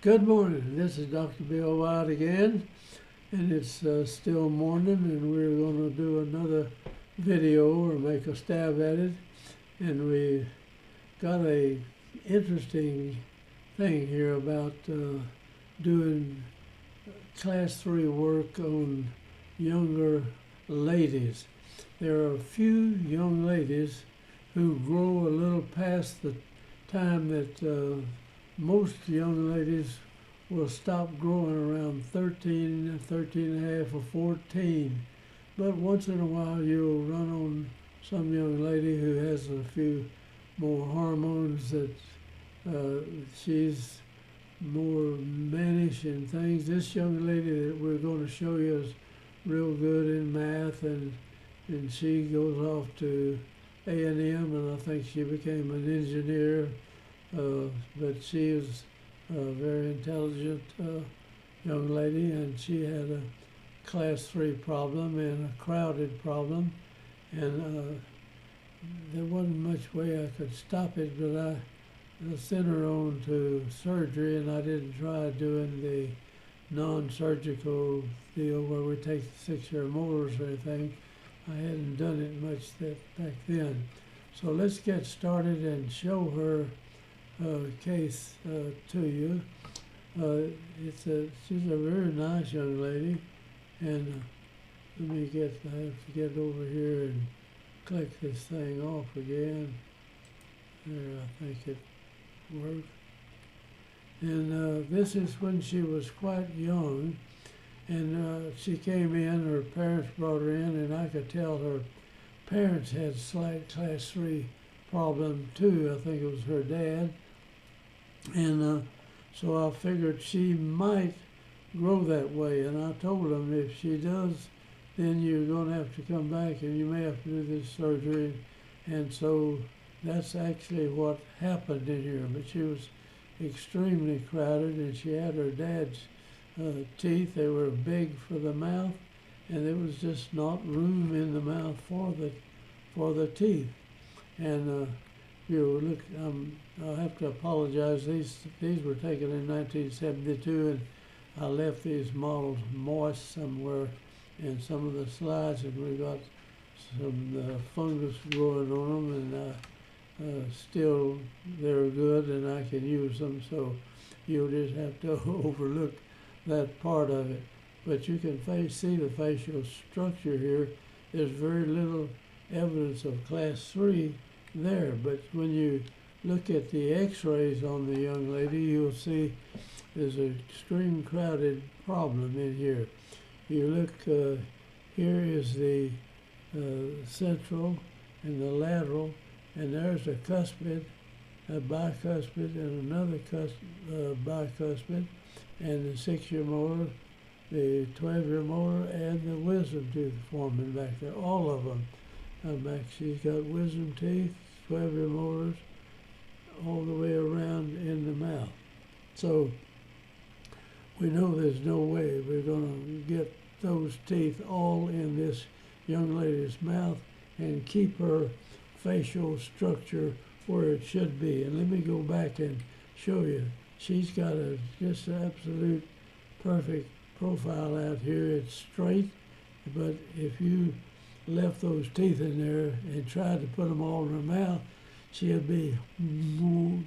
Good morning. This is Dr. Bill Wyatt again, and it's still morning, and we're going to do another video or make a stab at it. And we got a interesting thing here about doing class 3 work on younger ladies. There are a few young ladies who grow a little past the time that most young ladies will stop growing around 13, 13 and a half, or 14. But once in a while you'll run on some young lady who has a few more hormones that she's more mannish and things. This young lady that we're going to show you is real good in math, and she goes off to A&M, and I think she became an engineer. But she is a very intelligent young lady, and she had a class 3 problem and a crowded problem, and there wasn't much way I could stop it, but I sent her on to surgery, and I didn't try doing the non-surgical deal where we take 6-year molars or anything. I hadn't done it much back then. So let's get started and show her case to you. She's a very nice young lady, and I have to get over here and click this thing off again. There, I think it worked. And this is when she was quite young, and she came in, her parents brought her in, and I could tell her parents had slight class 3 problem too. I think it was her dad. And so I figured she might grow that way, and I told them if she does, then you're going to have to come back and you may have to do this surgery. And so that's actually what happened in here. But she was extremely crowded, and she had her dad's teeth. They were big for the mouth, and there was just not room in the mouth for the teeth. And you look, I'll have to apologize. These were taken in 1972, and I left these models moist somewhere in some of the slides, and we got some fungus growing on them, and still they're good, and I can use them. So you'll just have to overlook that part of it. But you can see the facial structure here. There's very little evidence of class 3 there, but when you look at the x-rays on the young lady, you'll see there's an extreme crowded problem in here. You look, here is the central and the lateral, and there's a cuspid, a bicuspid, and another bicuspid, and the 6-year molar, the 12-year molar, and the wisdom tooth forming back there, all of them. Back, she's got wisdom teeth, 12-year molars, all the way around in the mouth. So we know there's no way we're going to get those teeth all in this young lady's mouth and keep her facial structure where it should be. And let me go back and show you. She's got just an absolute perfect profile out here. It's straight, but if you left those teeth in there and tried to put them all in her mouth, she'd be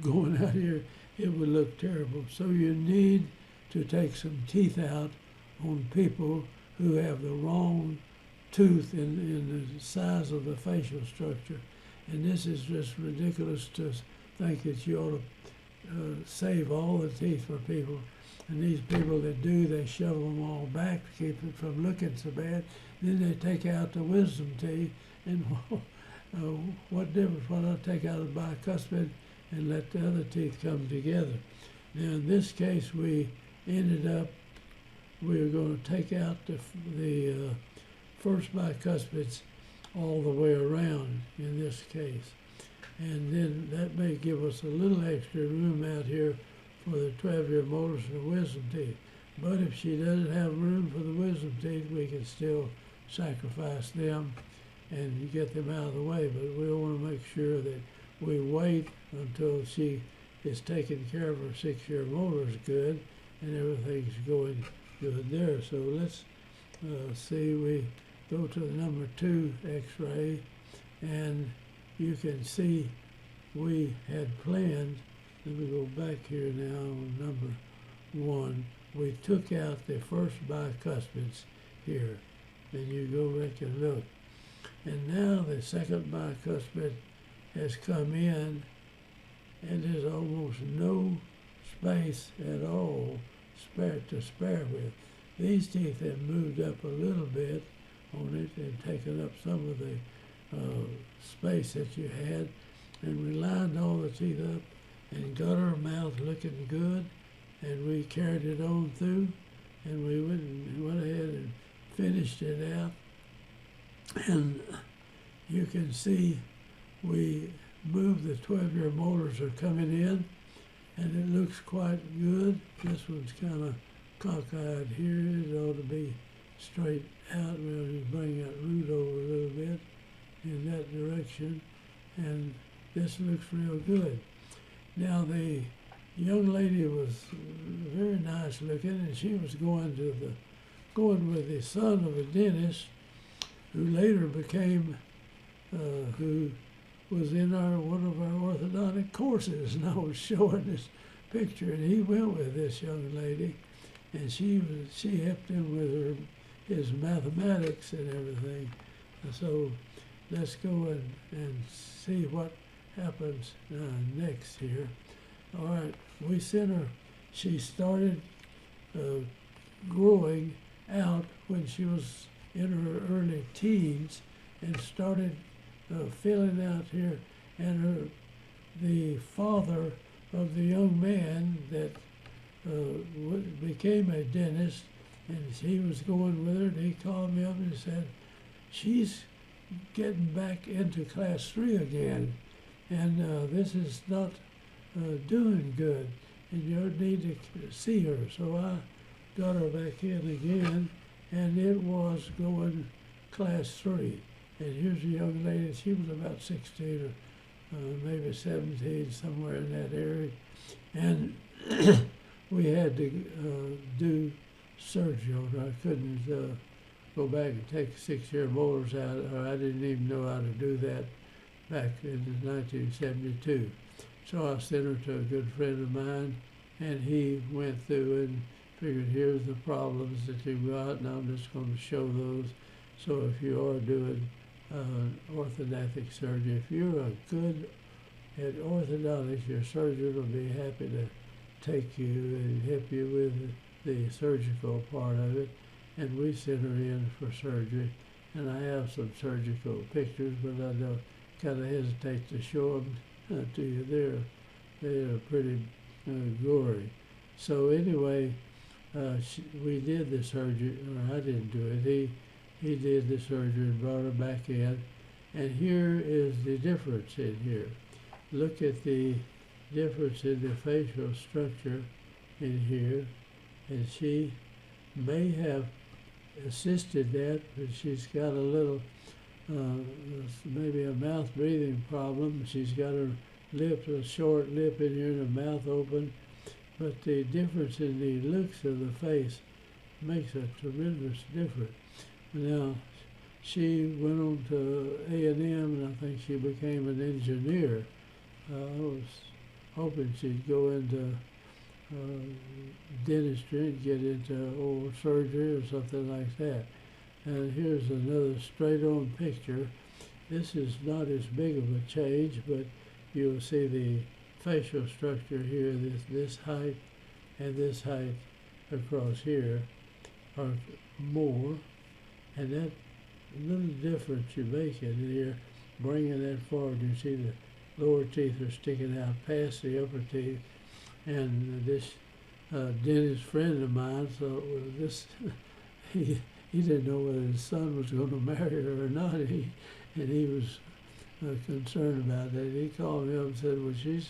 going out here. It would look terrible. So you need to take some teeth out on people who have the wrong tooth in the size of the facial structure. And this is just ridiculous to think that you ought to save all the teeth for people. And these people that do, they shove them all back to keep it from looking so bad. Then they take out the wisdom teeth, and what difference? Why not take out the bicuspid and let the other teeth come together? Now in this case, we were going to take out the first bicuspids all the way around in this case. And then that may give us a little extra room out here for the 12-year molars and the wisdom teeth. But if she doesn't have room for the wisdom teeth, we can still sacrifice them and get them out of the way. But we want to make sure that we wait until she is taking care of her 6-year molars good, and everything's going good there. So let's see, we go to the number 2 x-ray, and you can see we had planned, let me go back here now on number 1, we took out the first bicuspids here, and you go back and look. And now the second bicuspid has come in, and there's almost no space at all to spare with. These teeth have moved up a little bit on it and taken up some of the space that you had, and we lined all the teeth up and got our mouth looking good, and we carried it on through, and we went ahead and finished it out. And you can see we moved, the 12-year molars are coming in, and it looks quite good. This one's kind of cockeyed here. It ought to be straight out. We'll just bring that root over a little bit in that direction, and this looks real good. Now the young lady was very nice looking, and she was going with the son of a dentist who later became who was in one of our orthodontic courses, and I was showing this picture, and he went with this young lady, and she helped him with his mathematics and everything. And so let's go and see what happens next here. All right, we sent her. She started growing out when she was in her early teens, and started filling out here. And the father of the young man that became a dentist, and he was going with her, and he called me up and said, she's getting back into class 3 again, and this is not doing good, and you need to see her. So I got her back in again, and it was going class 3. And here's a young lady, she was about 16 or maybe 17, somewhere in that area. And we had to do surgery on her. I couldn't go back and take 6-year molars out, or I didn't even know how to do that back in 1972. So I sent her to a good friend of mine, and he went through and figured, here's the problems that you've got, and I'm just going to show those. So if you are doing orthodontic surgery, if you're good at orthodontics, your surgeon will be happy to take you and help you with the surgical part of it. And we sent her in for surgery, and I have some surgical pictures, but I don't kind of hesitate to show them to you. They're pretty gory. So anyway, we did the surgery, or I didn't do it. He did the surgery and brought her back in, and here is the difference in here. Look at the difference in the facial structure in here, and she may have assisted that, but she's got a little, maybe a mouth breathing problem. She's got her lip, a short lip in here and her mouth open, but the difference in the looks of the face makes a tremendous difference. Now, she went on to A&M, and I think she became an engineer. I was hoping she'd go into dentistry and get into oral surgery or something like that. And here's another straight-on picture. This is not as big of a change, but you'll see the facial structure here, this height and this height across here are more. And that little difference you make in here, bringing that forward, you see the lower teeth are sticking out past the upper teeth. And this dentist friend of mine thought, well, this, he didn't know whether his son was going to marry her or not, and he was concerned about that. He called me up and said, well, she's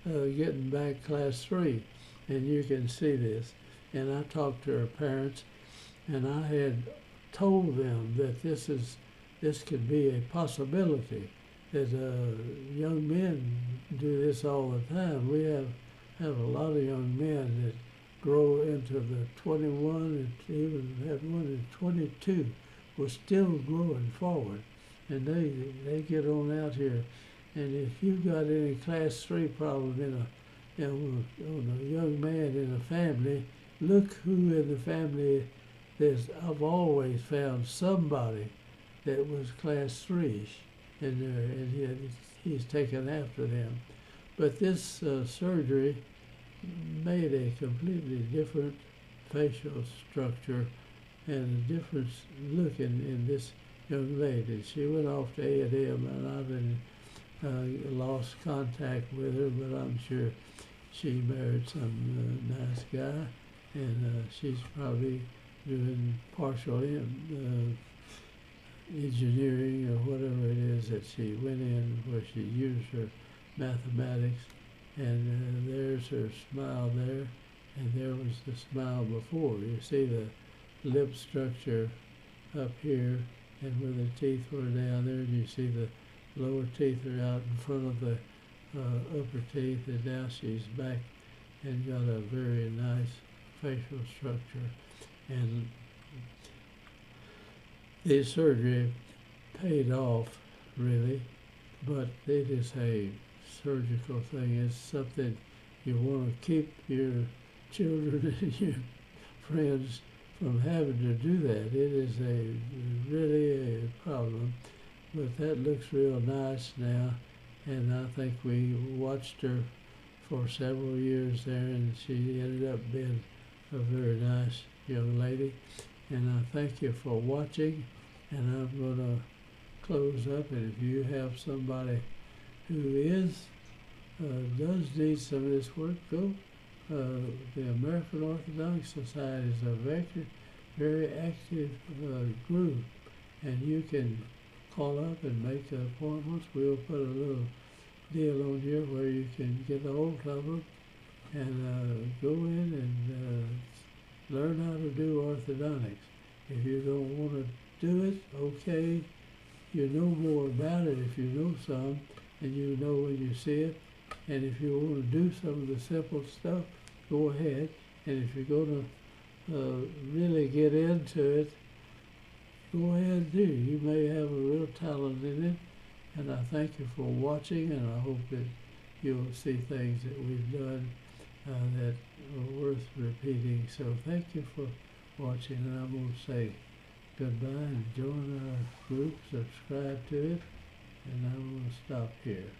getting back class 3, and you can see this. And I talked to her parents, and I had told them that this could be a possibility, that young men do this all the time. We have a lot of young men that grow into the 21 and even had one at 22 was still growing forward, and they get on out here. And if you've got any class 3 problem on a young man in a family, look who in the family. I've always found somebody that was class 3, and he's taken after them. But this surgery made a completely different facial structure and a different look in this young lady. She went off to A&M, and I've lost contact with her, but I'm sure she married some nice guy, and she's probably doing partial engineering or whatever it is that she went in, where she used her mathematics. And there's her smile there, and there was the smile before. You see the lip structure up here, and where the teeth were down there, and you see the lower teeth are out in front of the upper teeth, and now she's back and got a very nice facial structure. And the surgery paid off, really, but it is a surgical thing. Is something you want to keep your children and your friends from having to do that. It is really a problem, but that looks real nice now, and I think we watched her for several years there, and she ended up being a very nice young lady. And I thank you for watching, and I'm going to close up. And if you have somebody who does need some of this work, go. The American Orthodontic Society is a very active group, and you can call up and make appointments. We'll put a little deal on here where you can get a hold of them and go in and learn how to do orthodontics. If you don't want to do it, okay, you know more about it if you know some, and you know when you see it. And if you want to do some of the simple stuff, go ahead. And if you're going to really get into it, go ahead and do. You may have a real talent in it. And I thank you for watching, and I hope that you'll see things that we've done that are worth repeating. So thank you for watching, and I'm going to say goodbye and join our group, subscribe to it, and I'm going to stop here.